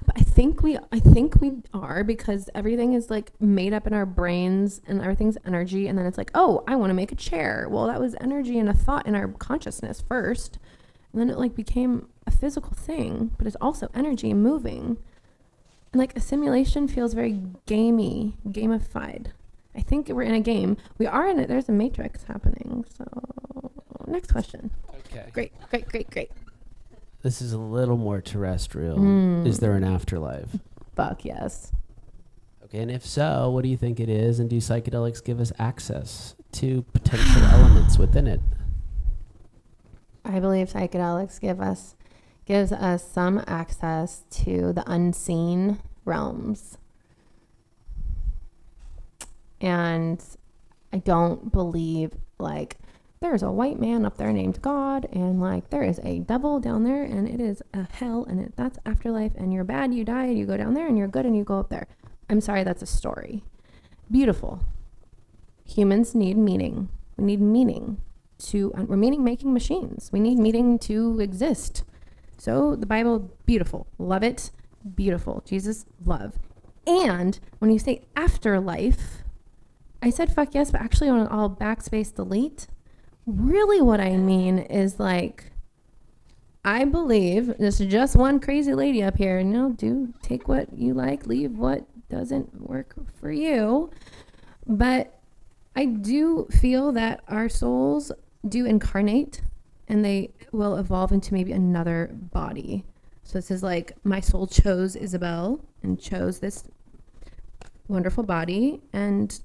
but I think we are, because everything is like made up in our brains and everything's energy. And then it's like, oh, I want to make a chair. Well, that was energy and a thought in our consciousness first. And then it like became a physical thing, but it's also energy and moving. And like a simulation feels very gamified. I think we're in a game. We are in it. There's a matrix happening. So next question. Okay. Great. This is a little more terrestrial. Is there an afterlife? Fuck yes. Okay, and if so, what do you think it is? And do psychedelics give us access to potential elements within it? I believe psychedelics gives us some access to the unseen realms. And I don't believe like there's a white man up there named God, and like there is a devil down there, and it is a hell, and that's afterlife, and you're bad, you die, and you go down there, and you're good, and you go up there. I'm sorry, that's a story. Beautiful. Humans need meaning. We need meaning we're meaning-making machines. We need meaning to exist. So the Bible, beautiful. Love it. Beautiful. Jesus, love. And when you say afterlife, I said fuck yes, but actually on all backspace delete. Really what I mean is like, I believe this is just one crazy lady up here. Do take what you like, leave what doesn't work for you. But I do feel that our souls do incarnate, and they will evolve into maybe another body. So this is like my soul chose Isabel and chose this wonderful body, and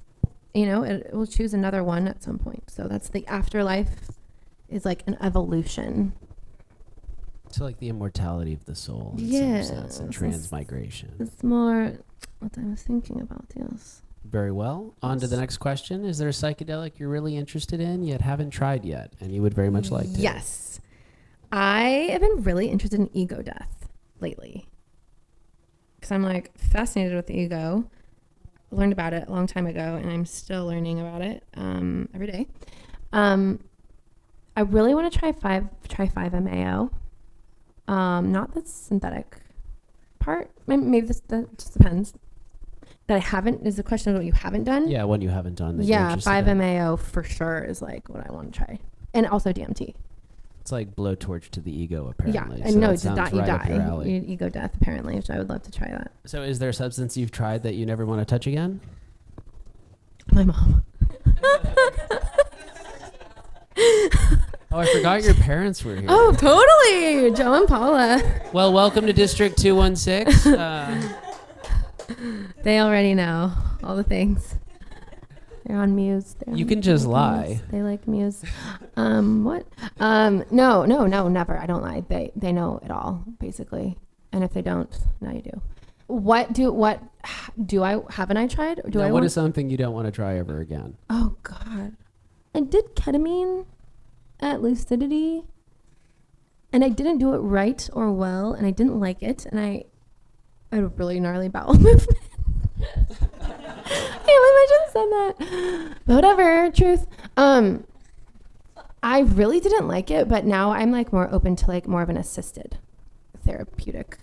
it will choose another one at some point. So that's the afterlife, is like an evolution. So like the immortality of the soul in some sense, and transmigration. It's more what I was thinking about, yes. Very well. On to the next question. Is there a psychedelic you're really interested in yet haven't tried yet and you would very much like to? Yes. I have been really interested in ego death lately, because I'm like fascinated with the ego. Learned about it a long time ago, and I'm still learning about it every day. I really want to try 5-MAO. Not the synthetic part. Maybe that just depends. That I haven't, is the question of what you haven't done? Yeah, what you haven't done. Yeah, 5-MAO for sure is like what I want to try. And also DMT. It's like blowtorch to the ego, apparently. Yeah, so no, it's not, you right die. Ego death, apparently, which I would love to try that. So is there a substance you've tried that you never want to touch again? My mom. Oh, I forgot your parents were here. Oh, totally. Joe and Paula. Well, welcome to District 216. They already know all the things. They're on Muse. You can just lie. They like Muse. What? No, never. I don't lie. They know it all, basically. And if they don't, now you do. Haven't I tried? What is something you don't want to try ever again? Oh God. I did ketamine at Lucidity, and I didn't do it right or well, and I didn't like it, and I had a really gnarly bowel movement. I can't believe I just said that. But whatever, truth. I really didn't like it, but now I'm like more open to like more of an assisted therapeutic.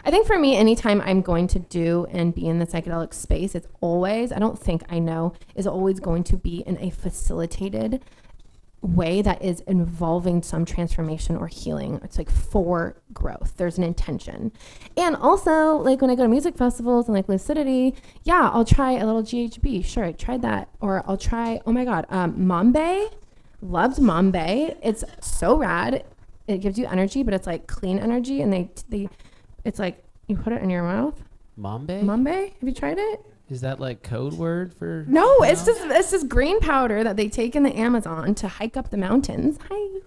I think for me, anytime I'm going to do and be in the psychedelic space, it's always, I don't think I know, is always going to be in a facilitated way that is involving some transformation or healing. It's like for growth. There's an intention. And also, like when I go to music festivals and like Lucidity, yeah, I'll try a little GHB. Sure, I tried that. Or I'll try, oh my God, Mambe. Loved Mambe. It's so rad. It gives you energy, but it's like clean energy, and they it's like you put it in your mouth. Mambe? Have you tried it? Is that like code word for? No, it's this green powder that they take in the Amazon to hike up the mountains. Hi.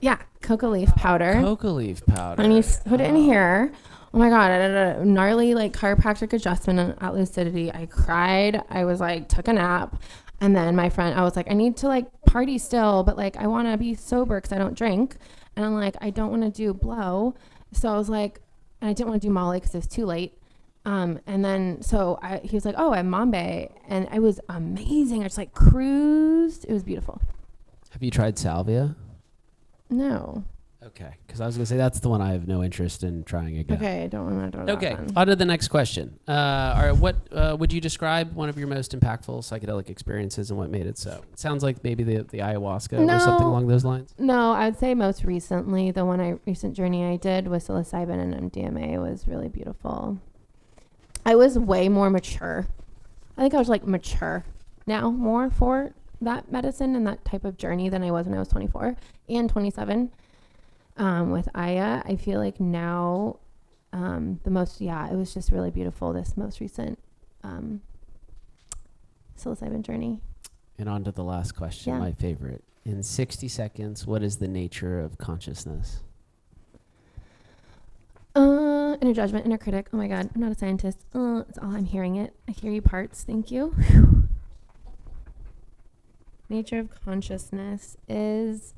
Yeah, coca leaf powder. Coca leaf powder. And you put it in here. Oh my God, I did a gnarly like chiropractic adjustment at Lucidity. I cried. I was like, took a nap. And then my friend, I was like, I need to like party still, but like I want to be sober because I don't drink. And I'm like, I don't want to do blow. So I was like, and I didn't want to do Molly because it was too late. And then so he was like, oh, I'm Mambe. And it was amazing. I just like cruised. It was beautiful. Have you tried salvia? No. Okay, because I was going to say that's the one I have no interest in trying again. Okay, I don't want to do that. Okay, then. on to the next question. All right, what would you describe one of your most impactful psychedelic experiences and what made it so? It sounds like maybe the ayahuasca or something along those lines. No, I would say most recently, recent journey I did with psilocybin and MDMA was really beautiful. I was way more mature. I think I was like mature now more for that medicine and that type of journey than I was when I was 24 and 27. With Aya, I feel like now it was just really beautiful, this most recent psilocybin journey. And on to the last question, my favorite. In 60 seconds, what is the nature of consciousness? Inner judgment, inner critic. Oh my God, I'm not a scientist. It's all I'm hearing it. I hear you parts. Thank you. Nature of consciousness is...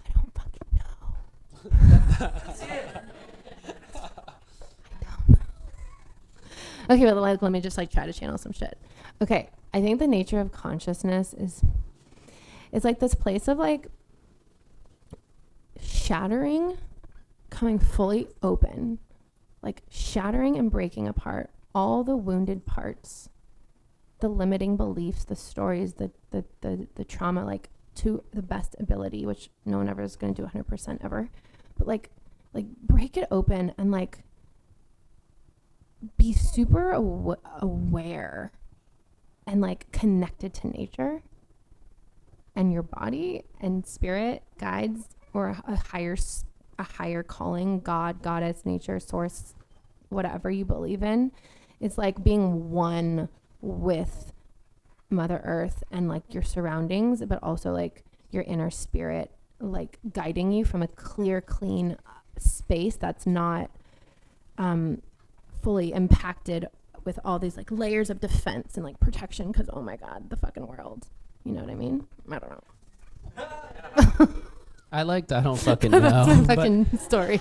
I don't fucking know. Okay, well, let me just like try to channel some shit. Okay, I think the nature of consciousness is like this place of like shattering, coming fully open, like shattering and breaking apart all the wounded parts, the limiting beliefs, the stories, the trauma, like to the best ability, which no one ever is going to do 100% ever, but like break it open and like be super aware and like connected to nature and your body and spirit guides or a higher calling, God, goddess, nature, source, whatever you believe in. It's like being one with Mother Earth and like your surroundings, but also like your inner spirit, like guiding you from a clear, clean space that's not fully impacted with all these like layers of defense and like protection. Because oh my God, the fucking world. You know what I mean? I don't know. I don't fucking know. That's my fucking story.